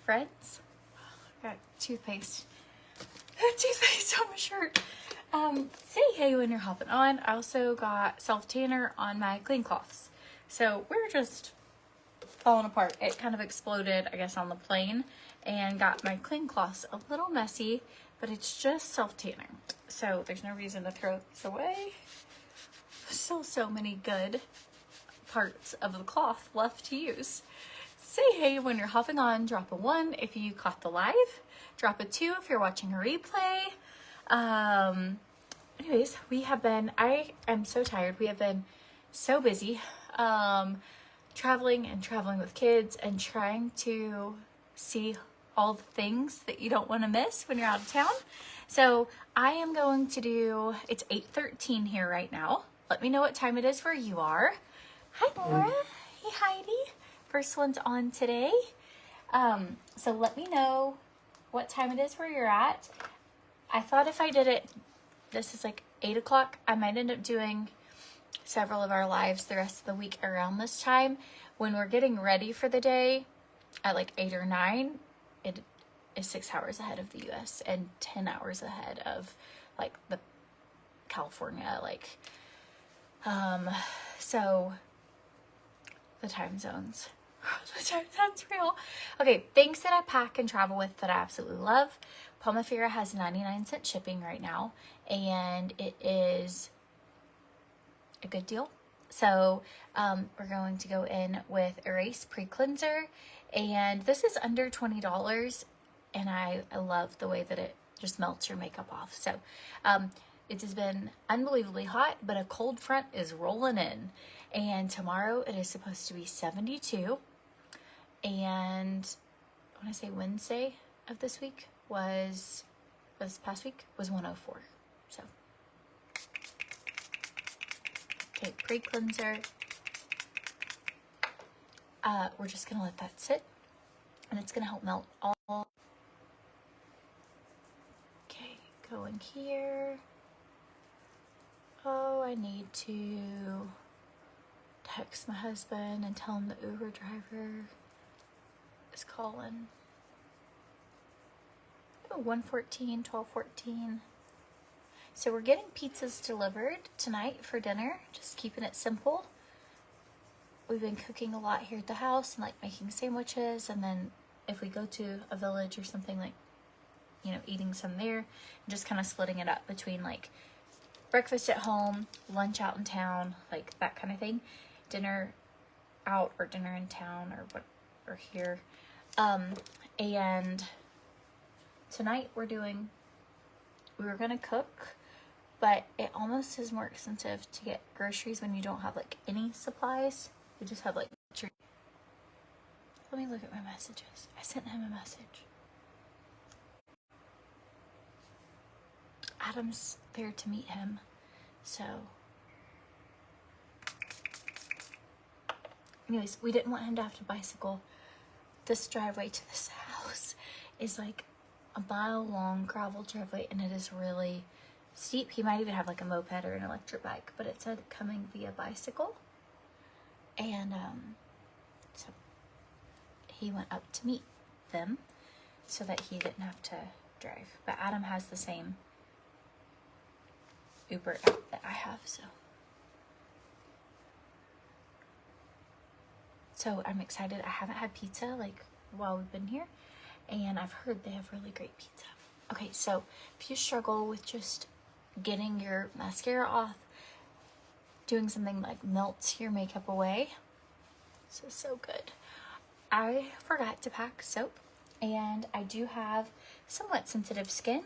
friends. I got toothpaste on my shirt. Say hey when you're hopping on. I also got self tanner on my clean cloths. So we're just falling apart. It kind of exploded, I guess, on the plane and got my clean cloths a little messy, but it's just self tanner. So there's no reason to throw this away. Still so many good parts of the cloth left to use. Say hey when you're hopping on. Drop a 1 if you caught the live. Drop a 2 if you're watching a replay. Anyways, I am so tired. We have been so busy traveling with kids and trying to see all the things that you don't want to miss when you're out of town. So I am going to do, it's 8:13 here right now. Let me know what time it is where you are. Hi, Laura. Hey, Heidi. First one's on today. So let me know what time it is where you're at. I thought if I did it, this is like 8 o'clock, I might end up doing several of our lives the rest of the week around this time. When we're getting ready for the day at like 8 or 9, it is 6 hours ahead of the US and 10 hours ahead of like the California, like, so the time zones. The time zone's real. Okay, things that I pack and travel with that I absolutely love. Pomifera has 99-cent shipping right now, and it is a good deal. So we're going to go in with Erase Pre-Cleanser, and this is under $20, and I love the way that it just melts your makeup off. So it has been unbelievably hot, but a cold front is rolling in, and tomorrow it is supposed to be 72, and I want to say Wednesday of this past week was 104. So okay, pre-cleanser. We're just gonna let that sit, and it's gonna help melt all. Okay, go in here. Oh, I need to text my husband and tell him the Uber driver is calling. Oh, 1:14, 12:14. So we're getting pizzas delivered tonight for dinner, just keeping it simple. We've been cooking a lot here at the house and like making sandwiches, and then if we go to a village or something, like, you know, eating some there, and just kind of splitting it up between like breakfast at home, lunch out in town, like that kind of thing. Dinner out or dinner in town or here. And tonight we were gonna cook, but it almost is more expensive to get groceries when you don't have like any supplies. You just have like, let me look at my messages. I sent him a message. Adam's there to meet him, so anyways, we didn't want him to have to bicycle. This driveway to this house is like a mile long gravel driveway, and it is really steep. He might even have like a moped or an electric bike, but it said coming via bicycle. And so he went up to meet them so that he didn't have to drive. But Adam has the same Uber app that I have, so I'm excited. I haven't had pizza like while we've been here, and I've heard they have really great pizza. Okay, so if you struggle with just getting your mascara off, doing something like melts your makeup away, this is so good. I forgot to pack soap, and I do have somewhat sensitive skin,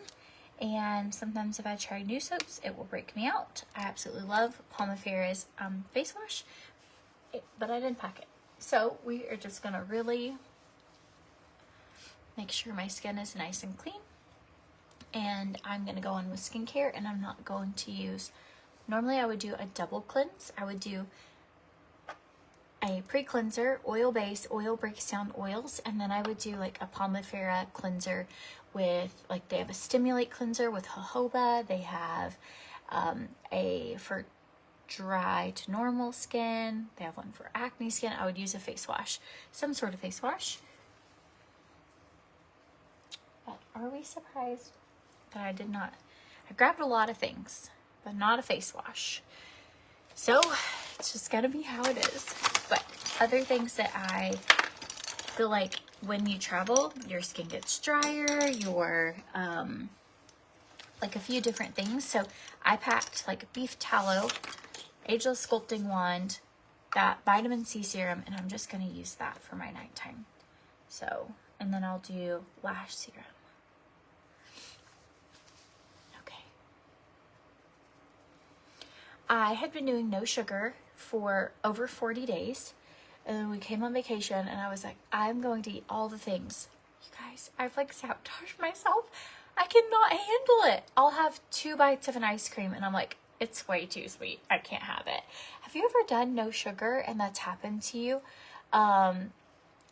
and sometimes if I try new soaps, it will break me out. I absolutely love Pomifera's face wash, but I didn't pack it. So we are just gonna really make sure my skin is nice and clean, and I'm gonna go on with skincare, and I'm not going to use, normally I would do a double cleanse. I would do a pre-cleanser, oil base, oil breaks down oils, and then I would do like a Pomifera cleanser with, like, they have a stimulate cleanser with jojoba. They have a for dry to normal skin. They have one for acne skin. I would use a face wash, some sort of face wash. are we surprised that I did not? I grabbed a lot of things, but not a face wash. So it's just gonna be how it is. But other things that I feel like when you travel, your skin gets drier, your, like a few different things. So I packed like beef tallow, Ageless Sculpting Wand, that vitamin C serum, and I'm just gonna use that for my nighttime. So, and then I'll do lash serum. Okay. I had been doing no sugar for over 40 days. And then we came on vacation and I was like, I'm going to eat all the things. You guys, I've like sabotaged myself. I cannot handle it. I'll have 2 bites of an ice cream and I'm like, it's way too sweet. I can't have it. Have you ever done no sugar and that's happened to you? And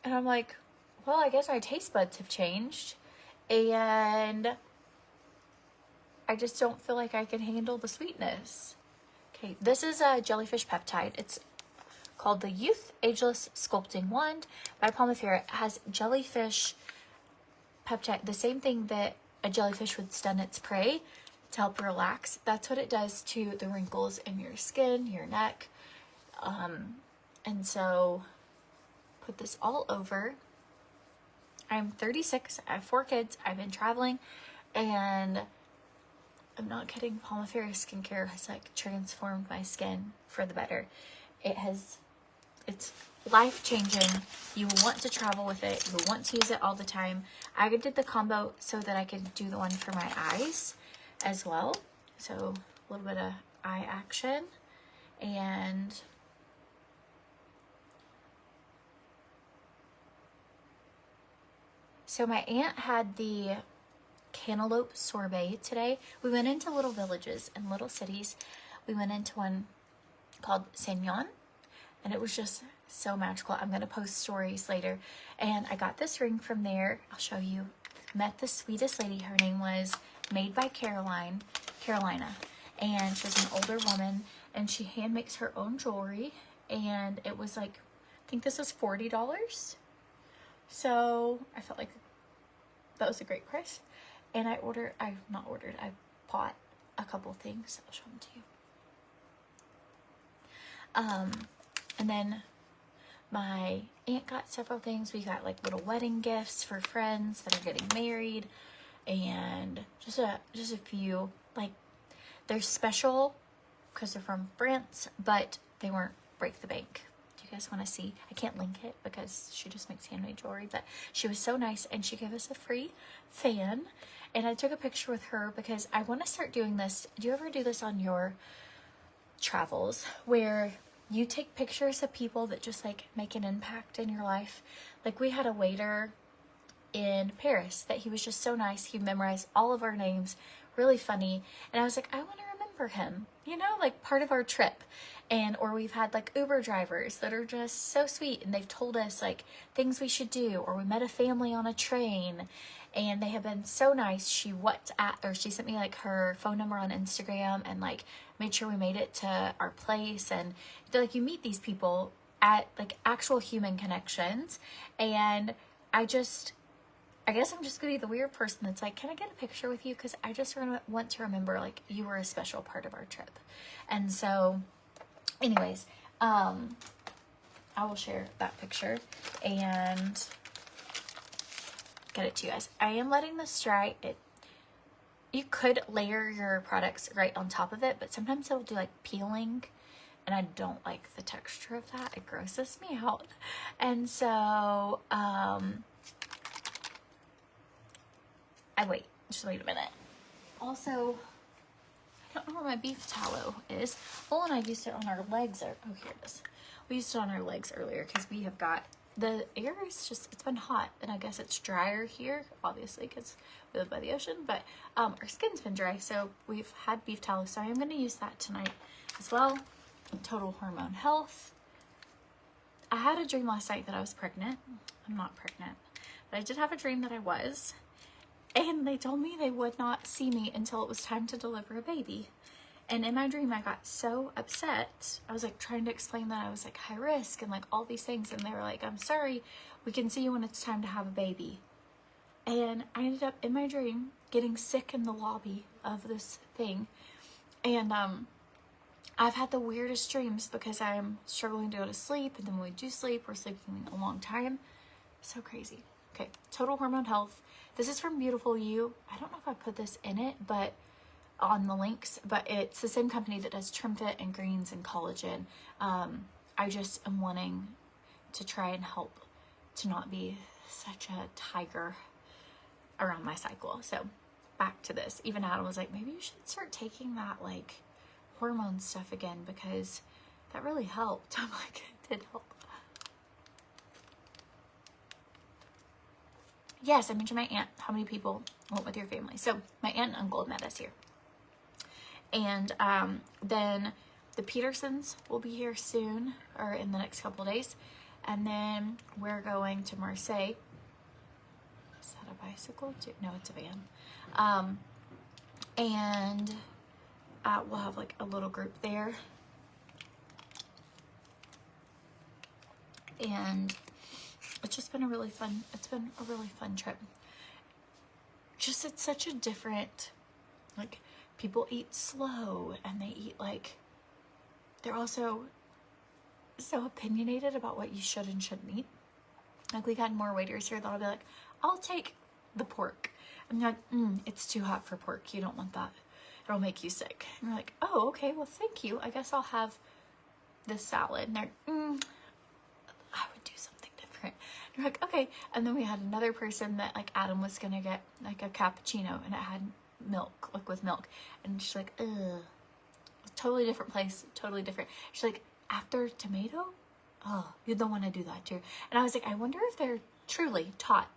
I'm like, well, I guess my taste buds have changed. And I just don't feel like I can handle the sweetness. Okay, this is a jellyfish peptide. It's called the Youth Ageless Sculpting Wand by Pomifera. It has jellyfish peptide, the same thing that a jellyfish would stun its prey to help relax. That's what it does to the wrinkles in your skin, your neck. And so put this all over. I'm 36, I have 4 kids, I've been traveling, and I'm not kidding, Pomifera Skincare has like transformed my skin for the better. It's life-changing. You will want to travel with it. You will want to use it all the time. I did the combo so that I could do the one for my eyes as well. So a little bit of eye action. And so my aunt had the cantaloupe sorbet today. We went into little villages and little cities. We went into one called Saignon. And it was just so magical. I'm going to post stories later. And I got this ring from there. I'll show you. Met the sweetest lady. Her name was Made by Carolina. And she was an older woman. And she hand makes her own jewelry. And it was like, I think this was $40. So I felt like that was a great price. And I bought a couple things. I'll show them to you. And then my aunt got several things. We got like little wedding gifts for friends that are getting married, and just a few. Like, they're special because they're from France, but they weren't break the bank. Do you guys want to see? I can't link it because she just makes handmade jewelry, but she was so nice and she gave us a free fan. And I took a picture with her because I want to start doing this. Do you ever do this on your travels where you take pictures of people that just like make an impact in your life? Like, we had a waiter in Paris that he was just so nice. He memorized all of our names, really funny. And I was like, I want to remember him, you know, like part of our trip. And, or we've had like Uber drivers that are just so sweet and they've told us like things we should do. Or we met a family on a train and they have been so nice. She sent me like her phone number on Instagram and like made sure we made it to our place. And like, you meet these people at like actual human connections. And I guess I'm just gonna be the weird person that's like, can I get a picture with you? Because I just want to remember like you were a special part of our trip. And so anyways, I will share that picture and get it to you guys. I am letting this dry. You could layer your products right on top of it, but sometimes it'll do like peeling, and I don't like the texture of that. It grosses me out. And so just wait a minute. Also, I don't know where my beef tallow is. Well, and I used it on our legs. Oh, here it is. We used it on our legs earlier because we have got, the air is just, it's been hot, and I guess it's drier here, obviously, because we live by the ocean, but our skin's been dry, so we've had beef tallow, so I am going to use that tonight as well. Total Hormone Health. I had a dream last night that I was pregnant. I'm not pregnant, but I did have a dream that I was, and they told me they would not see me until it was time to deliver a baby. And in my dream, I got so upset. I was like trying to explain that I was like high risk and like all these things. And they were like, I'm sorry, we can see you when it's time to have a baby. And I ended up in my dream getting sick in the lobby of this thing. And I've had the weirdest dreams because I'm struggling to go to sleep, and then when we do sleep, we're sleeping a long time. So crazy. Okay, Total Hormone Health. This is from Beautiful You. I don't know if I put this in it, but on the links, but it's the same company that does TrimFit and greens and collagen. I just am wanting to try and help to not be such a tiger around my cycle. So back to this. Even Adam was like, maybe you should start taking that like hormone stuff again, because that really helped. I'm like, it did help. Yes, I mentioned my aunt. How many people went with your family? So my aunt and uncle met us here. And then the Petersons will be here soon, or in the next couple of days. And then we're going to Marseille. Is that a bicycle? No, it's a van. And we'll have like a little group there. And it's just been a really fun trip. Just, it's such a different, like, people eat slow, and they eat like, they're also so opinionated about what you should and shouldn't eat. Like, we've had more waiters here that'll be like, I'll take the pork. And you're like, it's too hot for pork. You don't want that. It'll make you sick. And you're like, oh, okay, well, thank you. I guess I'll have this salad. And they're, I would do something different. And you're like, okay. And then we had another person that, like, Adam was gonna get like a cappuccino, and it had milk, like with milk. And she's like, ugh. Totally different place, totally different. She's like, after tomato? Oh, you don't want to do that too. And I was like, I wonder if they're truly taught,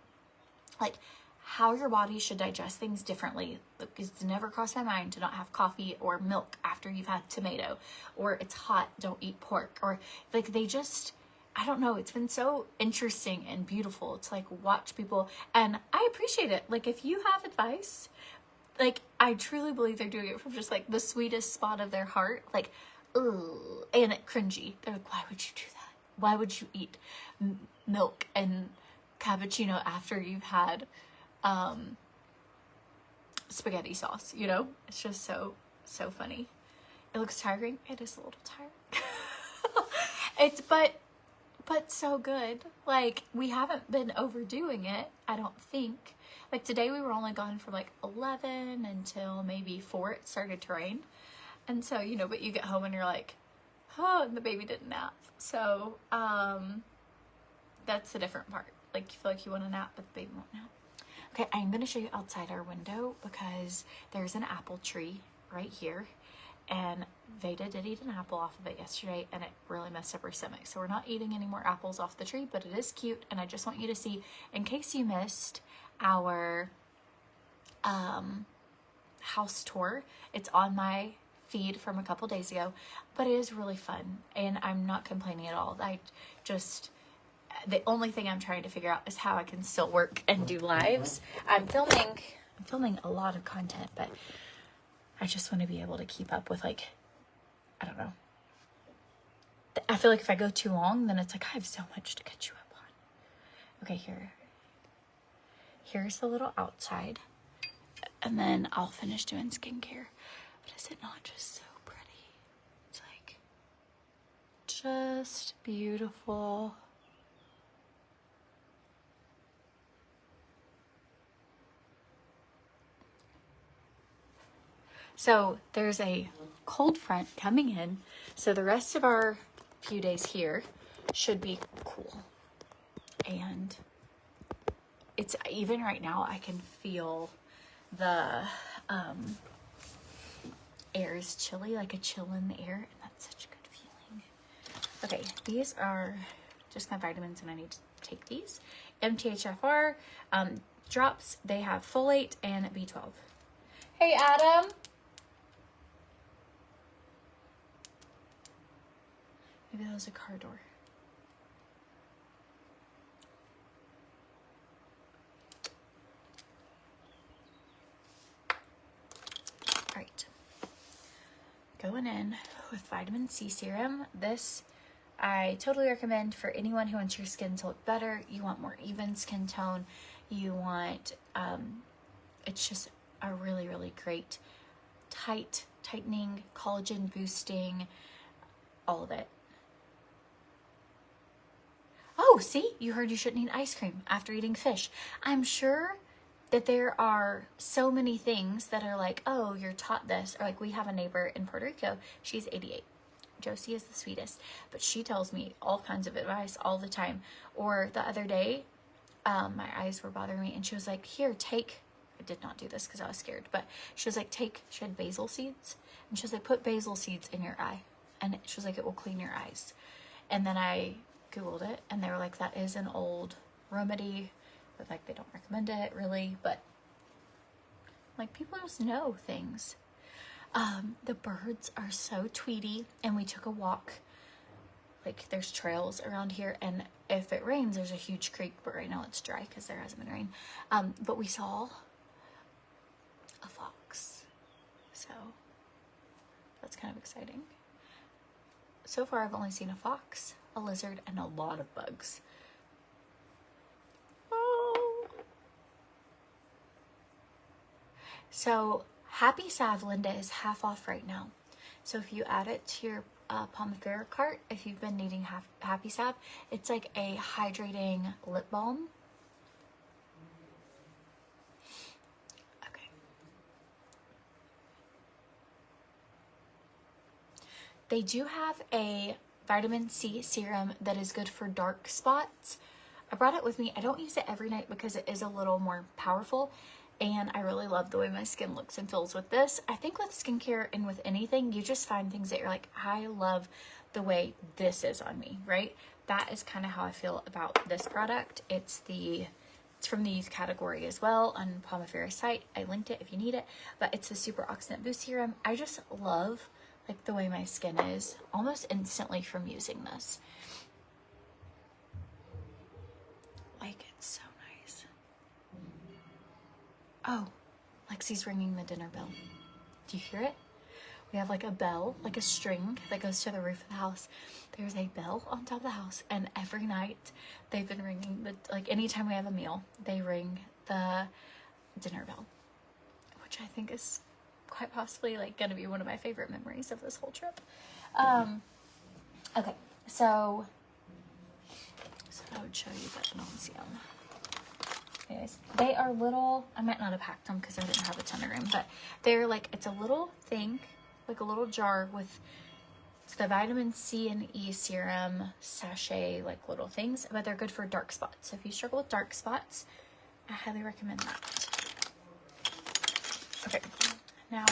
like, how your body should digest things differently. Because it's never crossed my mind to not have coffee or milk after you've had tomato. Or it's hot, don't eat pork. Or, like, they just, I don't know. It's been so interesting and beautiful to, like, watch people. And I appreciate it. Like, if you have advice, like, I truly believe they're doing it from just, like, the sweetest spot of their heart. Like, ugh, and it cringy. They're like, why would you do that? Why would you eat milk and cappuccino after you've had spaghetti sauce, you know? It's just so funny. It looks tiring. It is a little tiring. It's, but so good. Like, we haven't been overdoing it, I don't think. Like, today we were only gone from like 11 until maybe 4. It started to rain. And so, you know, but you get home and you're like, oh, and the baby didn't nap. So, that's the different part. Like, you feel like you want to nap, but the baby won't nap. Okay, I'm going to show you outside our window because there's an apple tree right here. And Veda did eat an apple off of it yesterday, and it really messed up her stomach. So we're not eating any more apples off the tree, but it is cute. And I just want you to see, in case you missed our house tour, it's on my feed from a couple days ago, but it is really fun, and I'm not complaining at all. The only thing I'm trying to figure out is how I can still work and do lives. I'm filming a lot of content, but I just want to be able to keep up with, like, I don't know. I feel like if I go too long, then it's like I have so much to catch you up on. Okay, here's the little outside, and then I'll finish doing skincare. But is it not just so pretty? It's like just beautiful. So there's a cold front coming in, so the rest of our few days here should be cool. And it's, even right now, I can feel the air is chilly, like a chill in the air, and that's such a good feeling. Okay, these are just my vitamins, and I need to take these. MTHFR drops. They have folate and B12. Hey, Adam. Maybe that was a car door. All right. Going in with vitamin C serum. This I totally recommend for anyone who wants your skin to look better. You want more even skin tone. You want, it's just a really, really great tightening, collagen boosting, all of it. Oh, see, you heard you shouldn't eat ice cream after eating fish. I'm sure that there are so many things that are like, oh, you're taught this. Or like we have a neighbor in Puerto Rico, she's 88. Josie is the sweetest, but she tells me all kinds of advice all the time. Or the other day, my eyes were bothering me and she was like, here, take, I did not do this because I was scared, but she was like, she had basil seeds and she was like, put basil seeds in your eye. And she was like, it will clean your eyes. And then I Googled it and they were like, that is an old remedy, but like they don't recommend it really, but like people just know things. The birds are so tweety and we took a walk. Like there's trails around here and if it rains there's a huge creek, but right now it's dry because there hasn't been rain. But we saw a fox, so that's kind of exciting. So far I've only seen a fox, a lizard, and a lot of bugs. Oh. So Happy Salve, Linda, is half off right now. So if you add it to your Pomifera cart, if you've been needing Happy Salve, it's like a hydrating lip balm. Okay. They do have a vitamin C serum that is good for dark spots. I brought it with me. I don't use it every night because it is a little more powerful. And I really love the way my skin looks and feels with this. I think with skincare and with anything, you just find things that you're like, I love the way this is on me, right? That is kind of how I feel about this product. It's from the youth category as well on Pomifera's site. I linked it if you need it, but it's the Super Oxidant Boost Serum. I just love like the way my skin is almost instantly from using this. Like, it's so nice. Oh, Lexi's ringing the dinner bell. Do you hear it? We have like a bell, like a string that goes to the roof of the house. There's a bell on top of the house, and every night they've been ringing like anytime we have a meal, they ring the dinner bell, which I think is quite possibly like gonna be one of my favorite memories of this whole trip. Okay, so I would show you, but I don't see them. Anyways, they are little, I might not have packed them because I didn't have a ton of room, but they're like, it's a little thing, like a little jar with, it's the vitamin C and E serum sachet, like little things, but they're good for dark spots. So if you struggle with dark spots, I highly recommend that. Okay, now,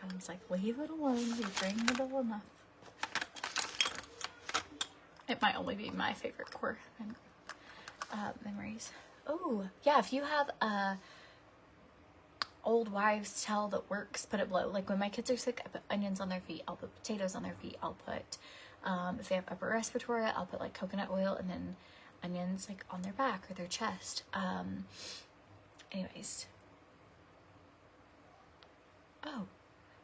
Adam's like, leave it alone, you bring little enough. It might only be my favorite core memories. Oh, yeah, if you have a old wives' tale that works, put it below. Like when my kids are sick, I put onions on their feet. I'll put potatoes on their feet. I'll put, if they have upper respiratory, I'll put like coconut oil and then onions like on their back or their chest. Anyways. Oh,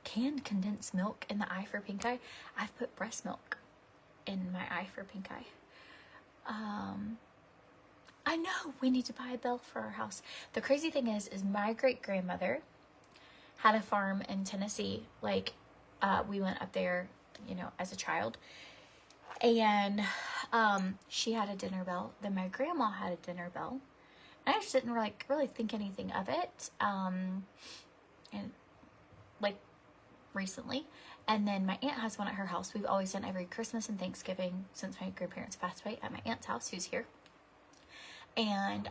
canned condensed milk in the eye for pink eye. I've put breast milk in my eye for pink eye. I know we need to buy a bell for our house. The crazy thing is my great grandmother had a farm in Tennessee. Like, we went up there, you know, as a child, and she had a dinner bell. Then my grandma had a dinner bell. And I just didn't really think anything of it. And like recently. And then my aunt has one at her house. We've always done every Christmas and Thanksgiving since my grandparents passed away at my aunt's house, who's here. And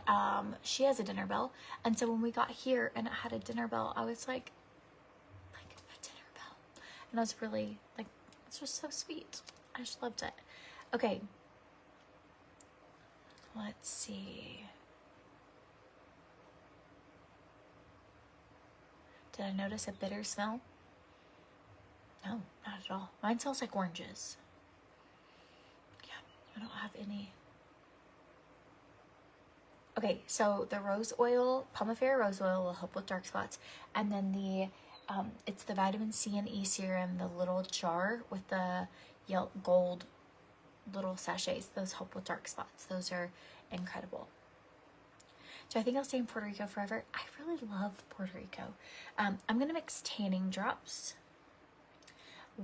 she has a dinner bell. And so when we got here and it had a dinner bell, I was like a dinner bell. And I was really like, it's just so sweet. I just loved it. Okay. Let's see. Did I notice a bitter smell? No, not at all. Mine smells like oranges. Yeah, I don't have any. Okay, so the rose oil, Pomifera rose oil will help with dark spots. And then it's the vitamin C and E serum, the little jar with the gold little sachets. Those help with dark spots. Those are incredible. So I think I'll stay in Puerto Rico forever. I really love Puerto Rico. I'm going to mix tanning drops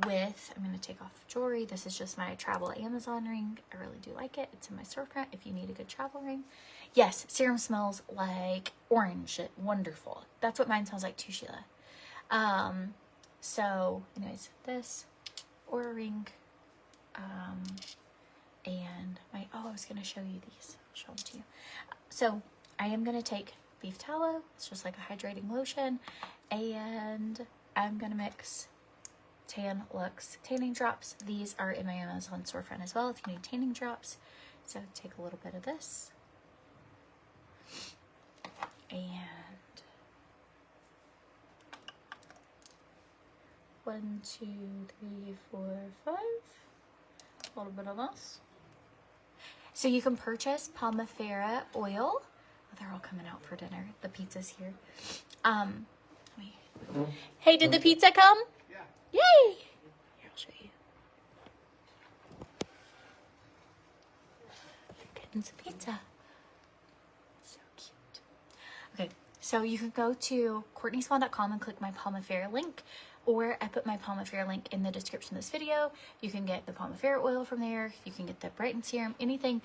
with, I'm going to take off jewelry. This is just my travel Amazon ring. I really do like it. It's in my storefront if you need a good travel ring. Yes, serum smells like orange. Wonderful. That's what mine smells like too, Sheila. So anyways, this Aura ring, and my, I was going to show you these. I'll show them to you. So I am going to take beef tallow. It's just like a hydrating lotion, and I'm going to mix Tan Luxe tanning drops. These are in my Amazon storefront as well if you need tanning drops. So take a little bit of this, and 1, 2, 3, 4, 5. A little bit of this. So you can purchase Pomifera oil. Oh, they're all coming out for dinner. The pizza's here. Hey, did the pizza come? Yeah. Yay! Here, I'll show you. You're getting some pizza. So cute. Okay, so you can go to CourtneySwan.com and click my Pomifera link, or I put my Pomifera link in the description of this video. You can get the Pomifera oil from there. You can get the Brighten Serum, anything.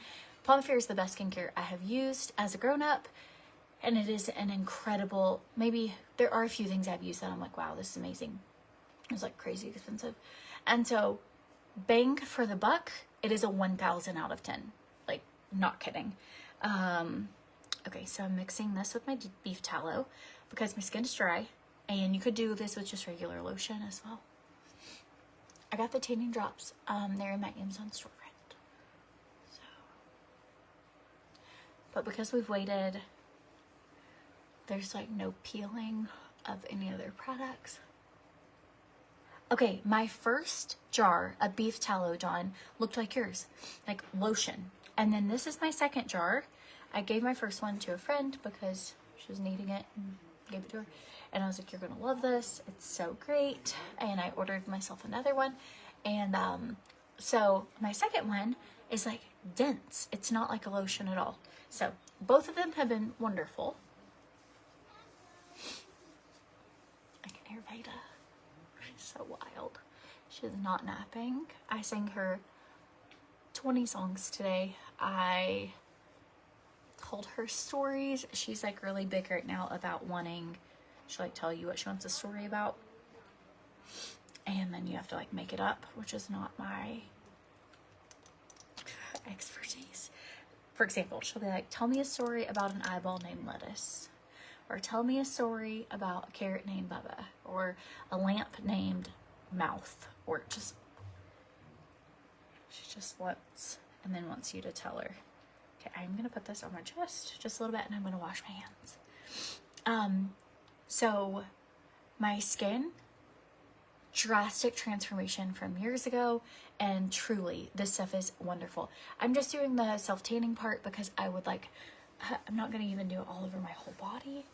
Pomifera is the best skincare I have used as a grown-up, and it is an incredible, maybe there are a few things I've used that I'm like, wow, this is amazing. It was like crazy expensive. And so bang for the buck, it is a 1,000 out of 10. Like, not kidding. Okay, so I'm mixing this with my beef tallow because my skin is dry. And you could do this with just regular lotion as well. I got the tanning drops. They're in my Amazon storefront. So, but because we've waited, there's like no peeling of any other products. Okay, my first jar of beef tallow, Dawn, looked like yours, like lotion. And then this is my second jar. I gave my first one to a friend because she was needing it and gave it to her. And I was like, you're gonna love this. It's so great. And I ordered myself another one. And so my second one is like dense. It's not like a lotion at all. So both of them have been wonderful. I can hear Veda. She's so wild. She's not napping. I sang her 20 songs today. I told her stories. She's like really big right now about wanting, she'll like tell you what she wants a story about, and then you have to like make it up, which is not my expertise. For example, she'll be like, tell me a story about an eyeball named lettuce, or tell me a story about a carrot named Bubba, or a lamp named mouth, or just, she just wants, and then wants you to tell her. Okay, I'm gonna put this on my chest just a little bit, and I'm gonna wash my hands. So my skin, drastic transformation from years ago, and truly this stuff is wonderful. I'm just doing the self-tanning part because I would like, I'm not gonna even do it all over my whole body.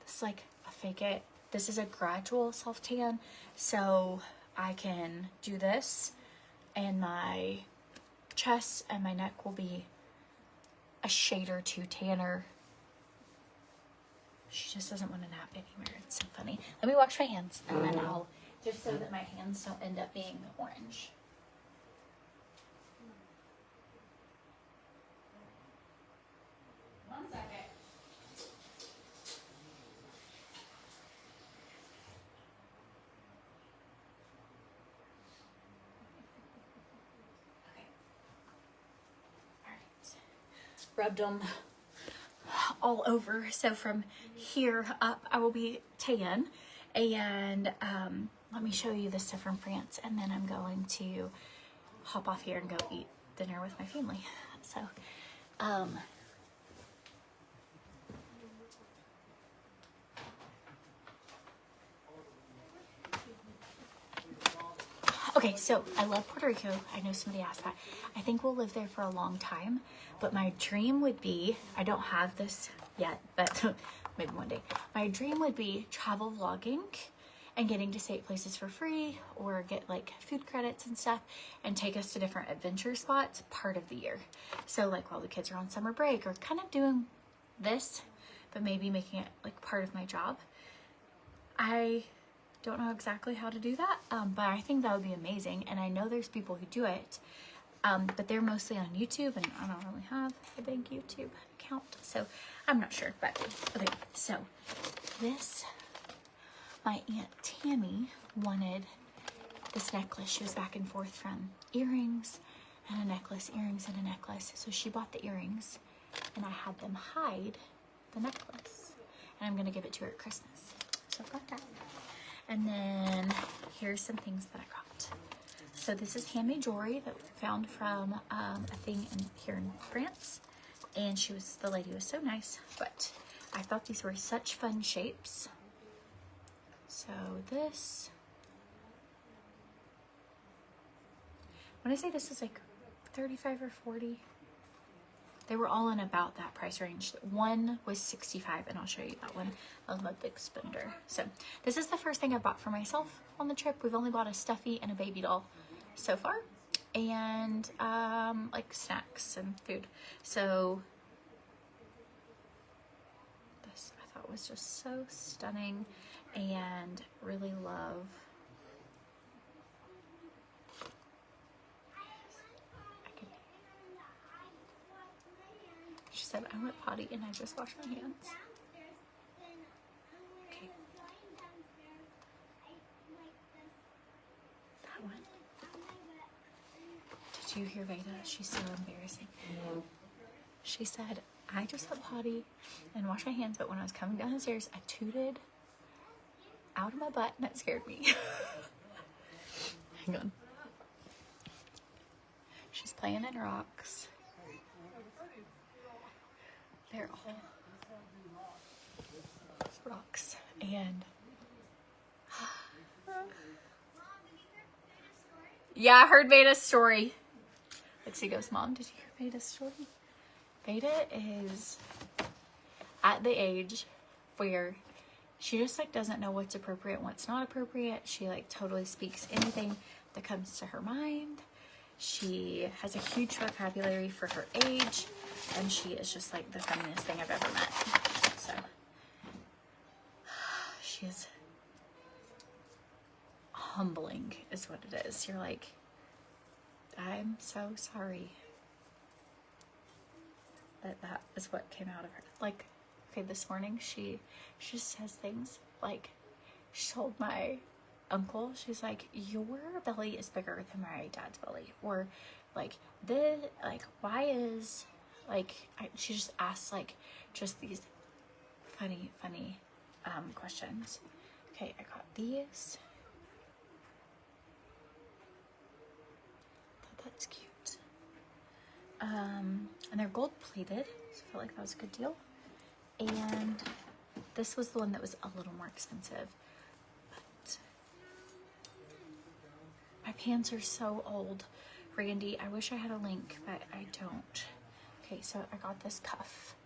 This is like a fake it. This is a gradual self-tan, so I can do this, and my chest and my neck will be a shade or two tanner. She just doesn't want to nap anywhere. It's so funny. Let me wash my hands, and then I'll, just so that my hands don't end up being orange. One second. Okay. All right. Rubbed them all over, so from here up I will be tan, and let me show you this stuff from France, and then I'm going to hop off here and go eat dinner with my family. So okay, so I love Puerto Rico. I know somebody asked that. I think we'll live there for a long time, but my dream would be, I don't have this yet, but maybe one day. My dream would be travel vlogging and getting to stay at places for free or get like food credits and stuff and take us to different adventure spots part of the year. So like while the kids are on summer break, or kind of doing this, but maybe making it like part of my job. I don't know exactly how to do that, but I think that would be amazing. And I know there's people who do it, but they're mostly on YouTube, and I don't really have a big YouTube account, so I'm not sure. But okay, so this, my Aunt Tammy wanted this necklace. She was back and forth from earrings and a necklace, earrings and a necklace. So she bought the earrings, and I had them hide the necklace, and I'm gonna give it to her at Christmas. So I've got that. And then here's some things that I got. So this is handmade jewelry that we found from a thing here in France. And the lady was so nice, but I thought these were such fun shapes. So this, I want to say this is like 35 or 40. They were all in about that price range. One was 65, and I'll show you that one. I'm a big spender. So this is the first thing I bought for myself on the trip. We've only bought a stuffy and a baby doll so far, and like snacks and food. So this I thought was just so stunning, and really love. She said, I went potty and I just washed my hands. Okay. That one. Did you hear Veda? She's so embarrassing. She said, I just went potty and washed my hands, but when I was coming down the stairs, I tooted out of my butt and that scared me. Hang on. She's playing in rocks. They're all rocks, and yeah, I heard Veda's story. Lexi goes, Mom, did you hear Veda's story? Veda is at the age where she just like doesn't know what's appropriate and what's not appropriate. She like totally speaks anything that comes to her mind. She has a huge vocabulary for her age, and she is just like the funniest thing I've ever met. So she is humbling is what it is. You're like, I'm so sorry that is what came out of her. Like, okay, this morning she just says things like, she told my uncle, she's like, your belly is bigger than my dad's belly, or like why is like she just asks like just these funny questions. Okay, I got these. That's cute. And they're gold plated, so I felt like that was a good deal. And this was the one that was a little more expensive. My pants are so old, Randy. I wish I had a link, but I don't. Okay, so I got this cuff.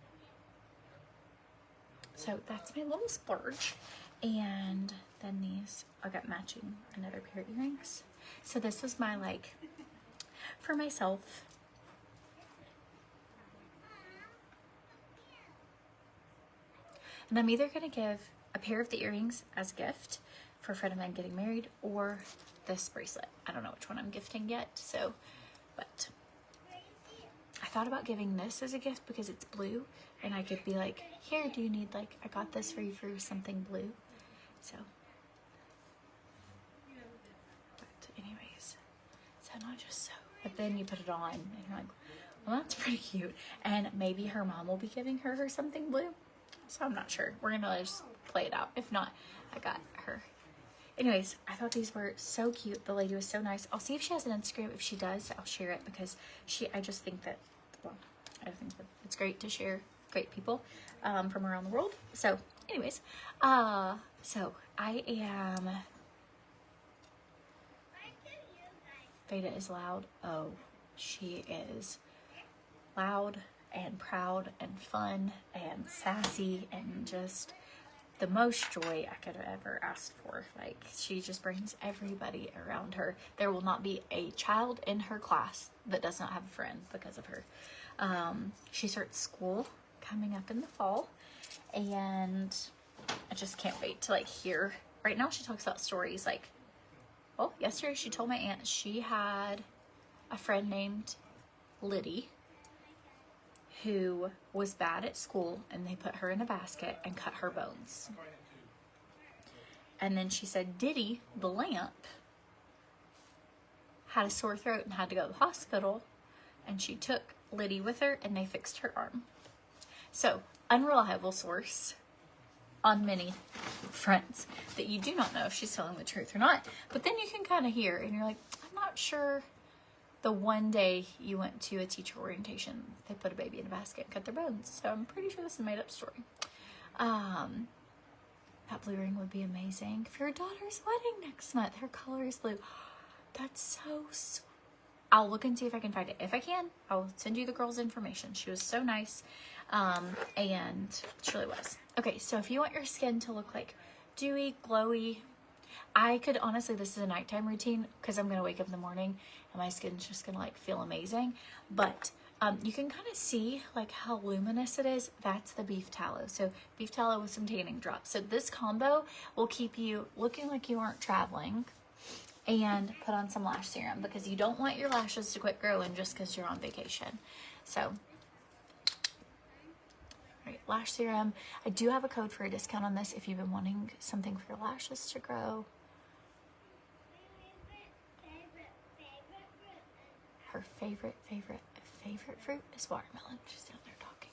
So that's my little splurge. And then these, I got matching another pair of earrings. So this was my like, for myself. And I'm either gonna give a pair of the earrings as a gift for a friend of mine getting married, or this bracelet. I don't know which one I'm gifting yet, so, but I thought about giving this as a gift because it's blue, and I could be like, here, do you need like, I got this for you for something blue. So, but anyways, so not just so, but then you put it on and you're like, well, that's pretty cute. And maybe her mom will be giving her something blue. So I'm not sure. We're gonna just play it out. If not, I got her. Anyways, I thought these were so cute. The lady was so nice. I'll see if she has an Instagram. If she does, I'll share it because I just think that, well, I think that it's great to share great people from around the world. So anyways, so I am, Veda is loud. Oh, she is loud and proud and fun and sassy and just the most joy I could have ever asked for. Like, she just brings everybody around her. There will not be a child in her class that does not have a friend because of her. She starts school coming up in the fall, and I just can't wait to like hear. Right now she talks about stories like, well, yesterday she told my aunt she had a friend named Liddy who was bad at school, and they put her in a basket and cut her bones. And then she said Diddy, the lamp, had a sore throat and had to go to the hospital, and she took Liddy with her and they fixed her arm. So, unreliable source on many fronts that you do not know if she's telling the truth or not. But then you can kind of hear, and you're like, I'm not sure. The one day you went to a teacher orientation, they put a baby in a basket and cut their bones. So I'm pretty sure this is a made up story. That blue ring would be amazing. For your daughter's wedding next month, her color is blue. That's so sweet. I'll look and see if I can find it. If I can, I'll send you the girl's information. She was so nice. And she really was. Okay, so if you want your skin to look like dewy, glowy, I could honestly, this is a nighttime routine because I'm going to wake up in the morning and my skin's just going to like feel amazing. But you can kind of see like how luminous it is. That's the beef tallow. So beef tallow with some tanning drops. So this combo will keep you looking like you aren't traveling, and put on some lash serum because you don't want your lashes to quit growing just because you're on vacation. So, right, lash serum. I do have a code for a discount on this if you've been wanting something for your lashes to grow. Her favorite fruit is watermelon. She's down there talking.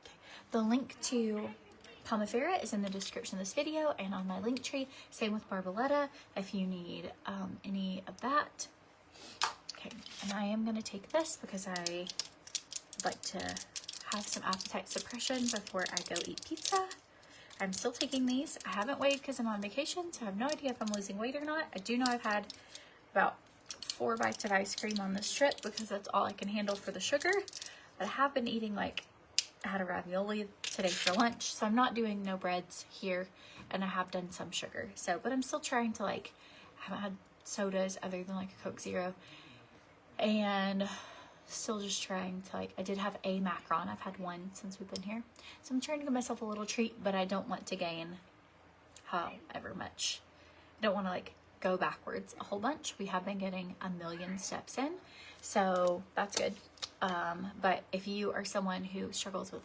Okay. The link to Pomifera is in the description of this video and on my link tree. Same with Barboletta if you need any of that. Okay, and I am going to take this because I like to have some appetite suppression before I go eat pizza. I'm still taking these. I haven't weighed because I'm on vacation, so I have no idea if I'm losing weight or not. I do know I've had about 4 bites of ice cream on this trip because that's all I can handle for the sugar. But I have been eating, like, I had a ravioli today for lunch, so I'm not doing no breads here, and I have done some sugar. So, but I'm still trying to, like, I haven't had sodas other than, like, a Coke Zero, and still just trying to, like, I did have a macaron. I've had one since we've been here. So I'm trying to give myself a little treat, but I don't want to gain however much. I don't want to, like, go backwards a whole bunch. We have been getting 1,000,000 steps in, so that's good. But if you are someone who struggles with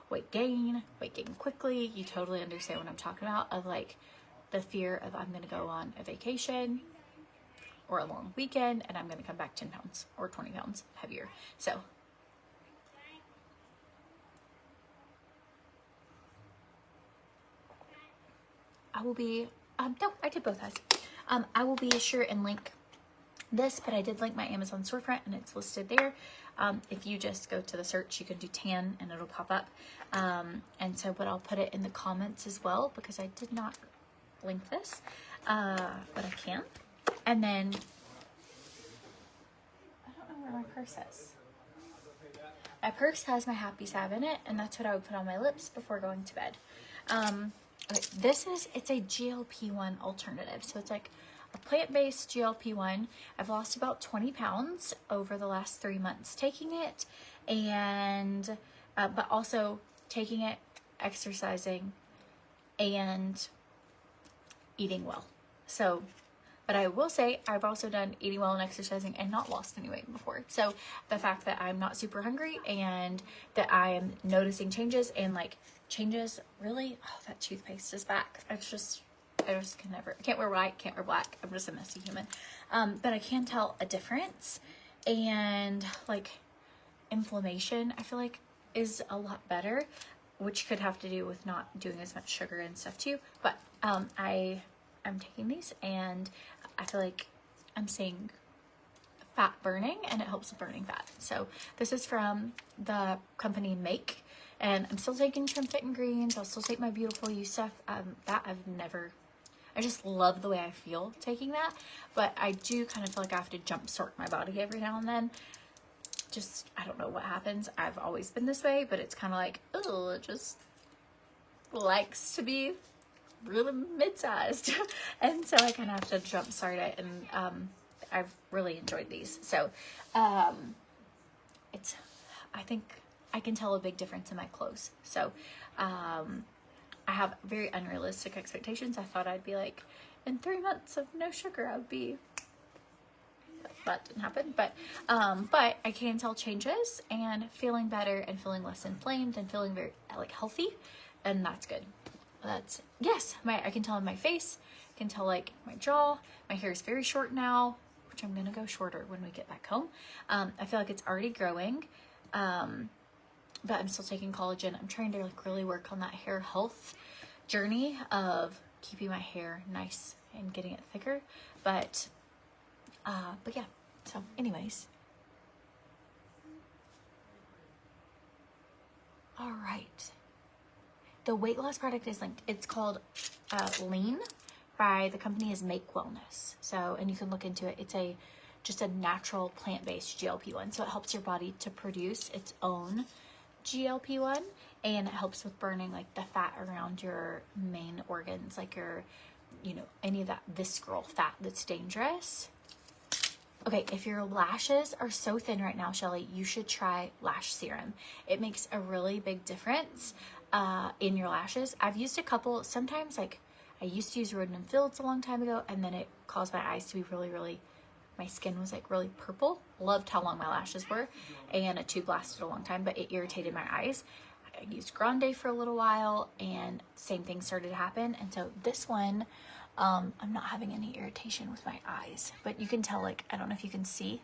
weight gain quickly, you totally understand what I'm talking about, of, like, the fear of I'm going to go on a vacation or a long weekend and I'm going to come back 10 pounds or 20 pounds heavier. So I will be, no, I did both eyes. I will be sure and link this, but I did link my Amazon storefront and it's listed there. If you just go to the search, you can do tan and it'll pop up. And so, but I'll put it in the comments as well because I did not link this, but I can. And then, I don't know where my purse is. My purse has my happy salve in it, and that's what I would put on my lips before going to bed. Okay, it's a GLP-1 alternative. So it's like a plant-based GLP-1. I've lost about 20 pounds over the last 3 months taking it, and but also taking it, exercising, and eating well. So, but I will say I've also done eating well and exercising and not lost any weight before. So the fact that I'm not super hungry and that I am noticing changes, and like changes really, oh, that toothpaste is back. I just can never, I can't wear white, can't wear black. I'm just a messy human. But I can tell a difference, and like inflammation, I feel like is a lot better, which could have to do with not doing as much sugar and stuff too. But I'm taking these and I feel like I'm seeing fat burning, and it helps with burning fat. So this is from the company Make, and I'm still taking Trim Fit and Greens. I'll still take my Beautiful You stuff. That I just love the way I feel taking that, but I do kind of feel like I have to jumpstart my body every now and then. just, I don't know what happens. I've always been this way, but it's kind of like, oh, it just likes to be really mid-sized. And so I kind of have to jumpstart it, and I've really enjoyed these. So I think I can tell a big difference in my clothes. So I have very unrealistic expectations. I thought I'd be like, in 3 months of no sugar, I would be, that didn't happen, but I can tell changes, and feeling better and feeling less inflamed and feeling very like healthy, and that's good. That's, yes, I can tell in my face, I can tell like my jaw, my hair is very short now, which I'm gonna go shorter when we get back home. I feel like it's already growing, but I'm still taking collagen. I'm trying to like really work on that hair health journey of keeping my hair nice and getting it thicker, but yeah, so anyways. All right. The weight loss product is linked. It's called Lean by the company is Make Wellness. So, and you can look into it. It's just a natural plant-based GLP-1. So it helps your body to produce its own GLP-1, and it helps with burning like the fat around your main organs, like your, any of that visceral fat that's dangerous. Okay, if your lashes are so thin right now, Shelly, you should try lash serum. It makes a really big difference in your lashes. I've used a couple. Sometimes, like, I used to use Roden & Fields a long time ago, and then it caused my eyes to be really, my skin was like really purple. Loved how long my lashes were, and a tube lasted a long time, but it irritated my eyes. I used Grande for a little while, and same thing started to happen. And so this one, I'm not having any irritation with my eyes, but you can tell, like, I don't know if you can see,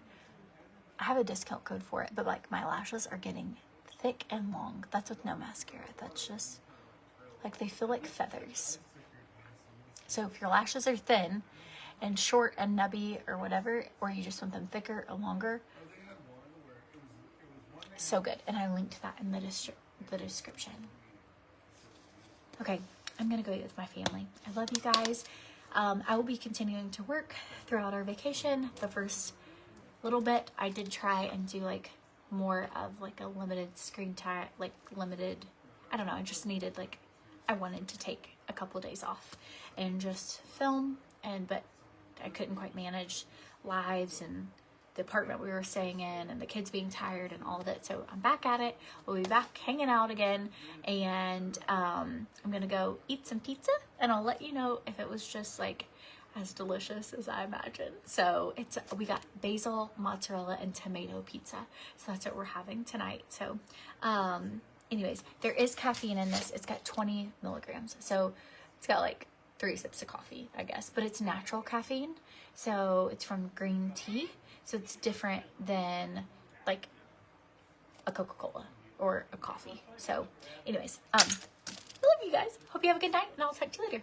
I have a discount code for it, but like my lashes are getting thick and long. That's with no mascara. That's just like, they feel like feathers. So if your lashes are thin and short and nubby or whatever, or you just want them thicker or longer, so good. And I linked that in the description. Okay, I'm gonna go eat with my family. I love you guys. I will be continuing to work throughout our vacation. The first little bit, I did try and do like more of like a limited screen time, like limited, I don't know, I just needed like, I wanted to take a couple of days off and just film, but I couldn't quite manage lives and the apartment we were staying in and the kids being tired and all of it. So I'm back at it. We'll be back hanging out again, and I'm gonna go eat some pizza, and I'll let you know if it was just like as delicious as I imagined. So we got basil, mozzarella, and tomato pizza. So that's what we're having tonight. So anyways, there is caffeine in this. It's got 20 milligrams. So it's got like 3 sips of coffee, I guess, but it's natural caffeine. So it's from green tea. So it's different than like a Coca-Cola or a coffee. So anyways, I love you guys. Hope you have a good night, and I'll talk to you later.